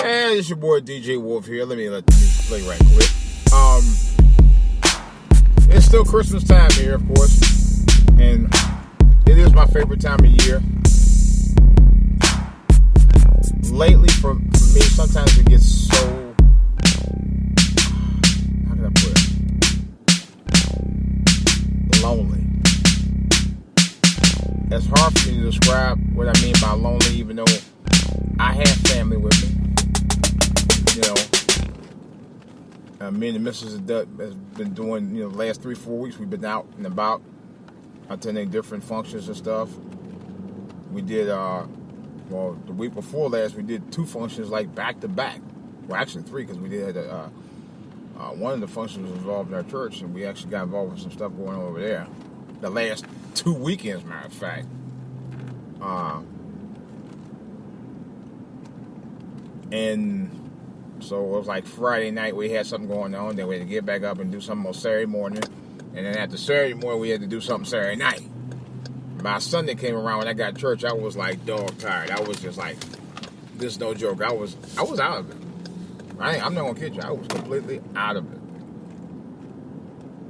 Hey, it's your boy DJ Wolf here. Let me let the music play right quick. It's still Christmas time here, of course, and it is my favorite time of year. Lately, for me, sometimes it gets so, how can I put it? Lonely. It's hard for me to describe what I mean by lonely, even though I have family with me. You know, me and the missus has been doing, the last 3-4 weeks, we've been out and about, attending different functions and stuff. We did, the week before last, we did 2 functions like back to back. Well, actually 3, because we did, one of the functions was involved in our church, and we actually got involved with some stuff going on over there. The last 2 weekends, matter of fact. And so it was like Friday night we had something going on, then we had to get back up and do something on Saturday morning, and then after Saturday morning we had to do something Saturday night. By Sunday came around, when I got to church, I was like dog tired. I was just like, this is no joke. I was out of it. I'm not gonna kid you, I was completely out of it.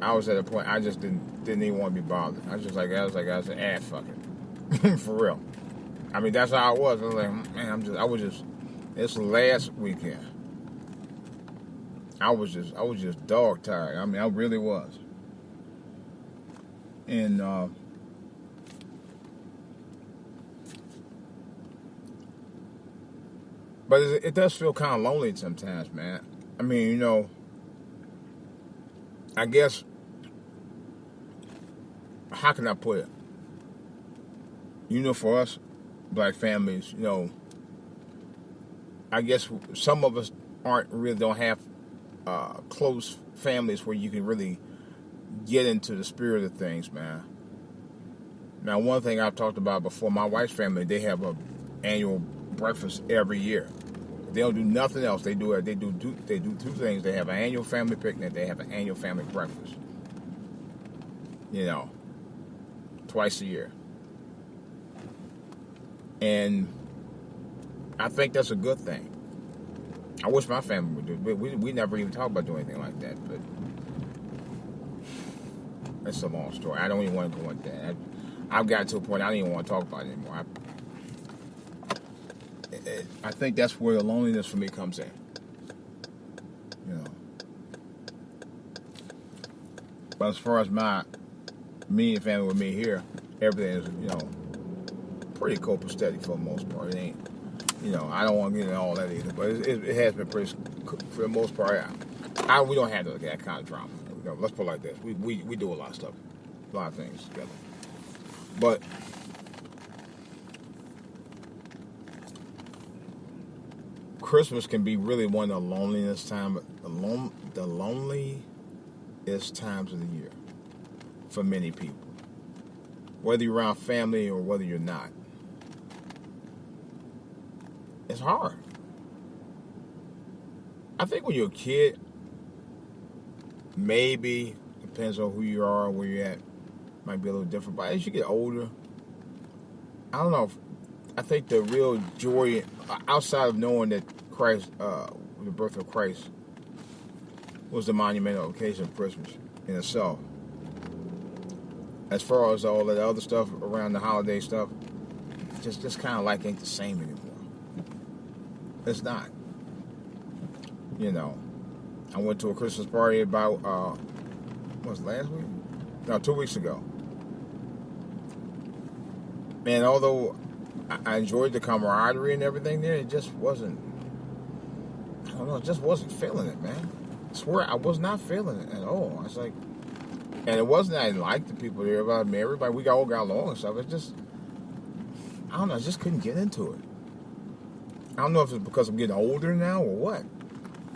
I was at a point I just didn't even want to be bothered. I said, fuck it. For real. I mean, that's how I was. I was like, man, it's last weekend. I was just dog tired. I mean, I really was. And but it does feel kind of lonely sometimes, man. I mean, I guess, how can I put it? For us, black families, I guess some of us don't have close families where you can really get into the spirit of things, man. Now, one thing I've talked about before, my wife's family, they have an annual breakfast every year. They don't do nothing else. They do 2 things. They have an annual family picnic. They have an annual family breakfast. Twice a year. And I think that's a good thing. I wish my family would do it, but we never even talk about doing anything like that. But that's a long story. I don't even want to go into that. I've got to a point I don't even want to talk about it anymore. I think that's where the loneliness for me comes in. But as far as my immediate family with me here, everything is, pretty copacetic for the most part. It ain't, I don't want to get into all that either, but it has been pretty, for the most part. We don't have that kind of drama. Let's put it like this. We do a lot of stuff, a lot of things together. But Christmas can be really one of the loneliest times of the year for many people. Whether you're around family or whether you're not. It's hard. I think when you're a kid, maybe, depends on who you are, where you're at, might be a little different. But as you get older, I don't know. I think the real joy, outside of knowing that Christ, the birth of Christ, was the monumental occasion of Christmas in itself. As far as all that other stuff around the holiday stuff, just kind of like ain't the same anymore. It's not. I went to a Christmas party about, what was it, last week? No, 2 weeks ago. And although I enjoyed the camaraderie and everything there, it just wasn't, I don't know, it just wasn't feeling it, man. I swear I was not feeling it at all. I was like, and it wasn't that I didn't like the people there, but I mean, everybody, we all got along and stuff. It's just, I don't know, I just couldn't get into it. I don't know if it's because I'm getting older now or what.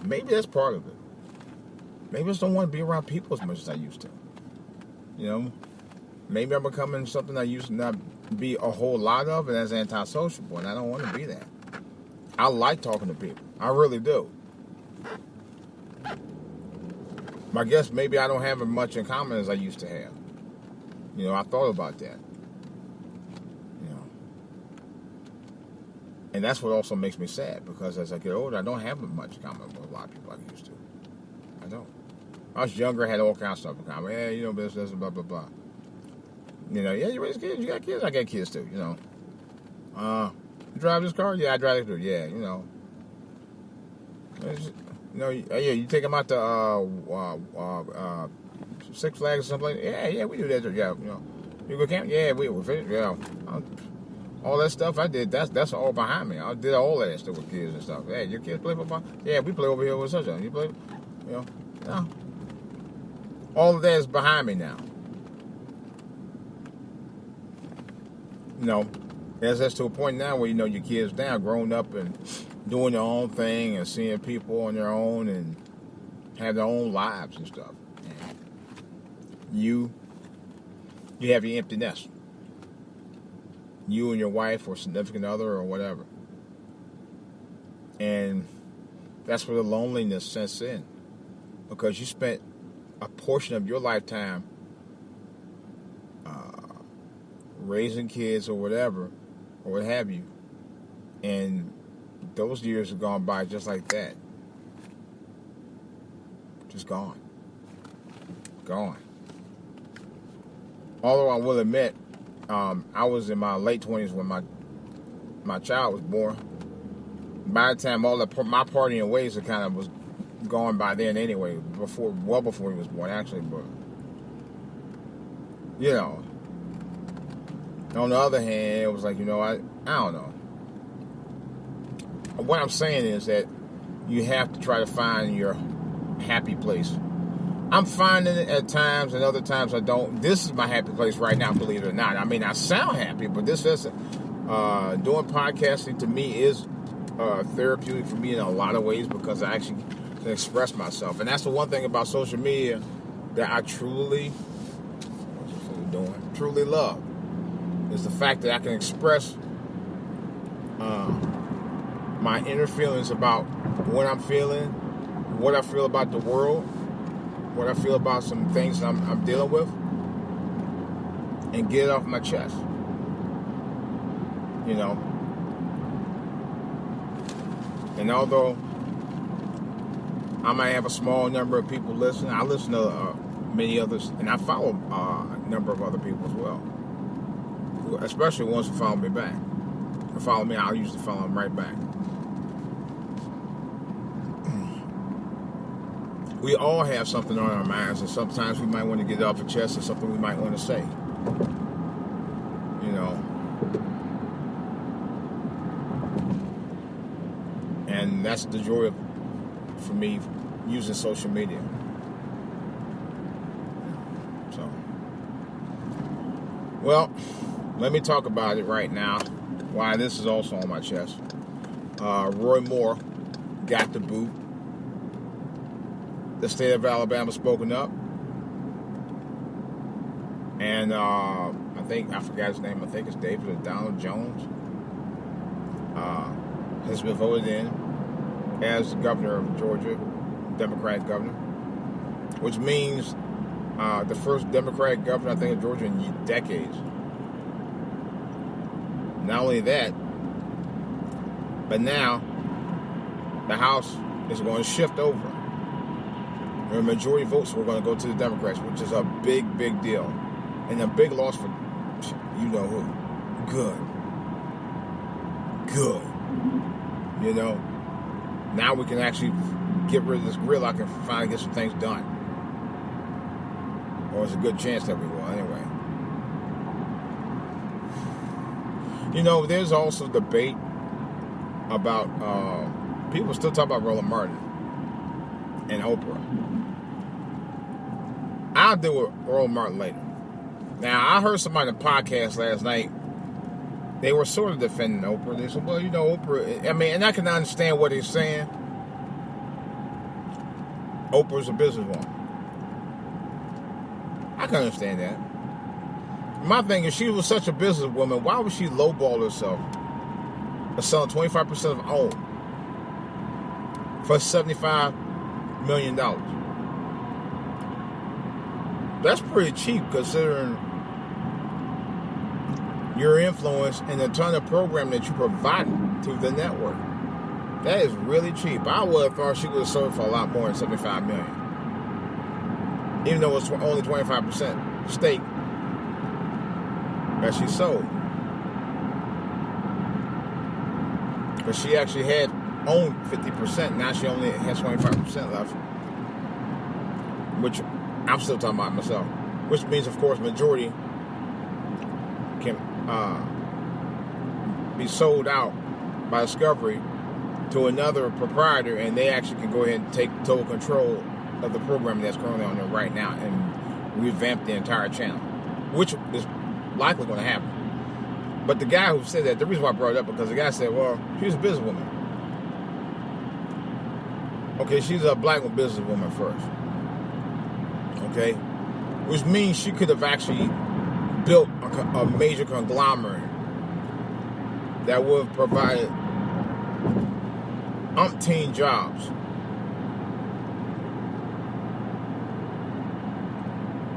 Maybe that's part of it. Maybe I just don't want to be around people as much as I used to. Maybe I'm becoming something I used to not be a whole lot of, and that's antisocial, and I don't want to be that. I like talking to people. I really do. I guess maybe I don't have as much in common as I used to have. I thought about that. And that's what also makes me sad, because as I get older, I don't have much in common with a lot of people like I used to. I don't. I was younger, I had all kinds of stuff in common. Yeah, you know, business, blah, blah, blah. You know, yeah, you raise kids, you got kids, I got kids too, you know. You drive this car? Yeah, I drive it too. Yeah, you know. You take them out to Six Flags or something like that. Yeah, we do that too. Yeah, you know. You go camp? Yeah, we finished. Yeah. All that stuff I did, that's all behind me. I did all that stuff with kids and stuff. Hey, your kids play football? Yeah, we play over here with such a. You play? You know? No. All of that is behind me now. You know, that's to a point now where, you know, your kids now grown up and doing their own thing and seeing people on their own and have their own lives and stuff. And you have your empty nest. You and your wife or significant other or whatever. And that's where the loneliness sets in. Because you spent a portion of your lifetime raising kids or whatever, or what have you. And those years have gone by just like that. Just gone. Gone. Although I will admit, I was in my late 20s when my child was born. By the time my partying ways kind of was gone by then anyway, well before he was born actually, but you know. On the other hand, it was like, you know, I don't know. What I'm saying is that you have to try to find your happy place. I'm finding it at times, and other times I don't. This is my happy place right now, believe it or not. I mean, I sound happy, but this isn't. Doing podcasting to me is therapeutic for me in a lot of ways, because I actually can express myself. And that's the one thing about social media that I truly love. Is the fact that I can express my inner feelings about what I'm feeling, what I feel about the world, what I feel about some things that I'm dealing with, and get it off my chest. You know. And although I might have a small number of people listening, I listen to many others, and I follow a number of other people as well. Especially ones who follow me back. Or follow me, I'll usually follow them right back. We all have something on our minds, and sometimes we might want to get it off the chest, or something we might want to say. You know. And that's the joy for me using social media. So, well, let me talk about it right now, why this is also on my chest. Roy Moore got the boot. The state of Alabama spoken up. And I forgot his name, I think it's David or Donald Jones, has been voted in as the governor of Georgia, Democratic governor, which means the first Democratic governor, I think, of Georgia in decades. Not only that, but now the House is going to shift over. The majority votes were going to go to the Democrats, which is a big, big deal. And a big loss for you know who. Good. You know, now we can actually get rid of this gridlock and finally get some things done. Or it's a good chance that we will anyway. You know, there's also debate about, people still talk about Roland Martin and Oprah. I'll deal with Roland Martin later. Now, I heard somebody on the podcast last night, they were sort of defending Oprah. They said, well, you know, Oprah, I mean, and I can understand what they're saying. Oprah's a businesswoman. I can understand that. My thing is, she was such a businesswoman, why would she lowball herself for selling 25% of own for $75 million? That's pretty cheap considering your influence and the ton of program that you provide to the network. That is really cheap. I would have thought she would have sold for a lot more than $75 million. Even though it's only 25% stake that she sold. But she actually had owned 50%. Now she only has 25% left. Which I'm still talking about myself. Which means, of course, majority can be sold out by Discovery to another proprietor, and they actually can go ahead and take total control of the programming that's currently on there right now and revamp the entire channel, which is likely going to happen. But the guy who said that, the reason why I brought it up, because the guy said, well, she's a businesswoman. Okay, she's a black businesswoman first. Okay? Which means she could have actually built a major conglomerate that would have provided umpteen jobs.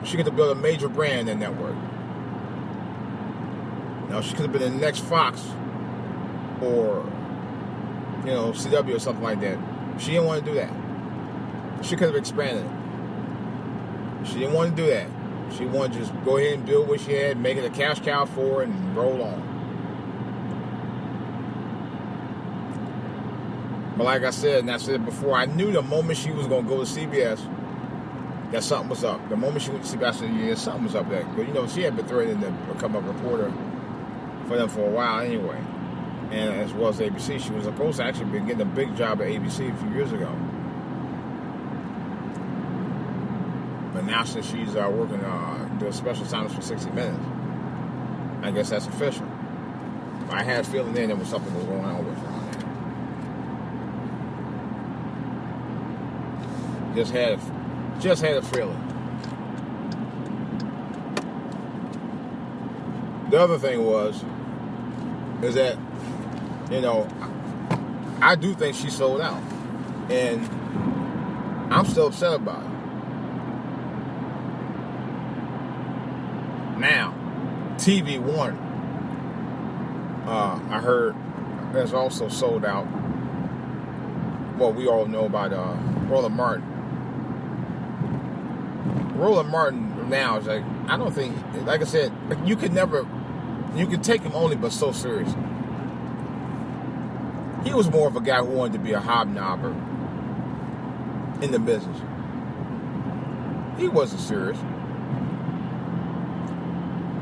She could have built a major brand in that network. Now, she could have been the next Fox or, CW or something like that. She didn't want to do that. She could have expanded it. She didn't want to do that. She wanted to just go ahead and build what she had, make it a cash cow for her, and roll on. But like I said, and I said before, I knew the moment she was going to go to CBS that something was up. The moment she went to CBS, I said, yeah, something was up there. But, she had been threatening to become a reporter for them for a while anyway. And as well as ABC, she was supposed to actually be getting a big job at ABC a few years ago. But now since she's working doing special assignments for 60 Minutes, I guess that's official. I had a feeling then there was something that was going on with her on there. Just had a feeling. The other thing is that, I do think she sold out. And I'm still upset about it. Now, TV One, I heard, has also sold out. Well, we all know about Roland Martin. Roland Martin now is like, I don't think, like I said, you could take him only but so seriously. He was more of a guy who wanted to be a hobnobber in the business. He wasn't serious.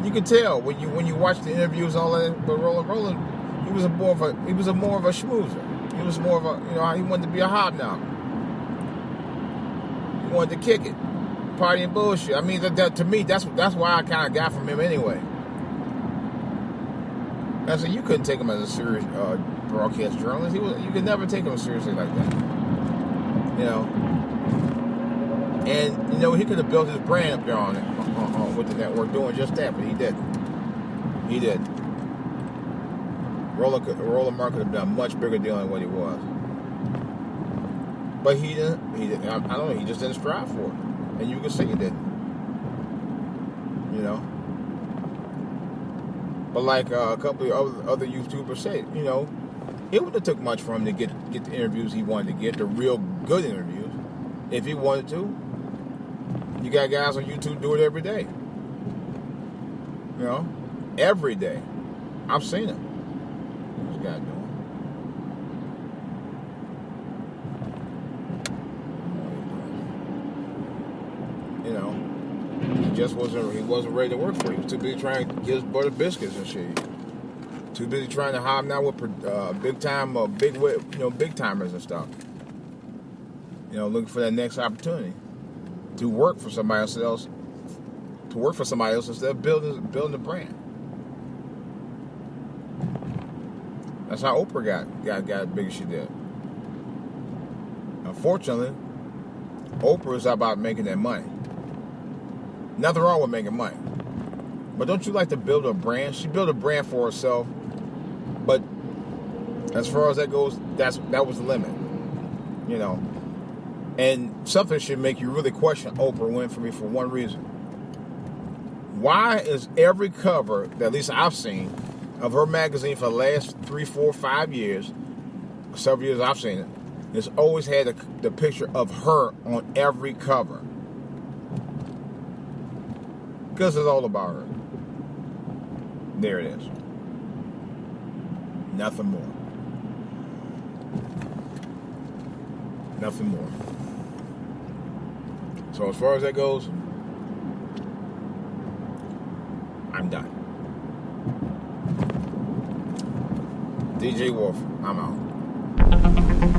You could tell when you watch the interviews and all that. But Roland, he was more of a schmoozer. He was more of a, he wanted to be a hobnobber. He wanted to kick it, party and bullshit. I mean, to me, that's why I kind of got from him anyway. I said, you couldn't take him as a serious broadcast journalist. You could never take him seriously like that. And he could have built his brand up there on with the network doing just that, but he didn't. He did. Roland Martin could have done a much bigger deal than what he was. But he didn't. I don't know. He just didn't strive for it, and you can see he didn't. But like a couple of other YouTubers said, it wouldn't have took much for him to get the interviews he wanted to get, the real good interviews, if he wanted to. You got guys on YouTube do it every day. Every day. I've seen it. What's this guy doing? He wasn't ready to work for it. He was too busy trying to get his butter biscuits and shit. Too busy trying to hobnob with big timers and stuff. Looking for that next opportunity to work for somebody else. To work for somebody else instead of building a brand. That's how Oprah got as big as she did. Unfortunately, Oprah is about making that money. Nothing wrong with making money. But don't you like to build a brand? She built a brand for herself. But as far as that goes, that was the limit. And something should make you really question Oprah Winfrey for one reason. Why is every cover that at least I've seen of her magazine for the last 3, 4, 5 years, several years I've seen it, it's always had the picture of her on every cover. Because it's all about her. There it is. Nothing more. Nothing more. So as far as that goes, I'm done. DJ Wolf, I'm out.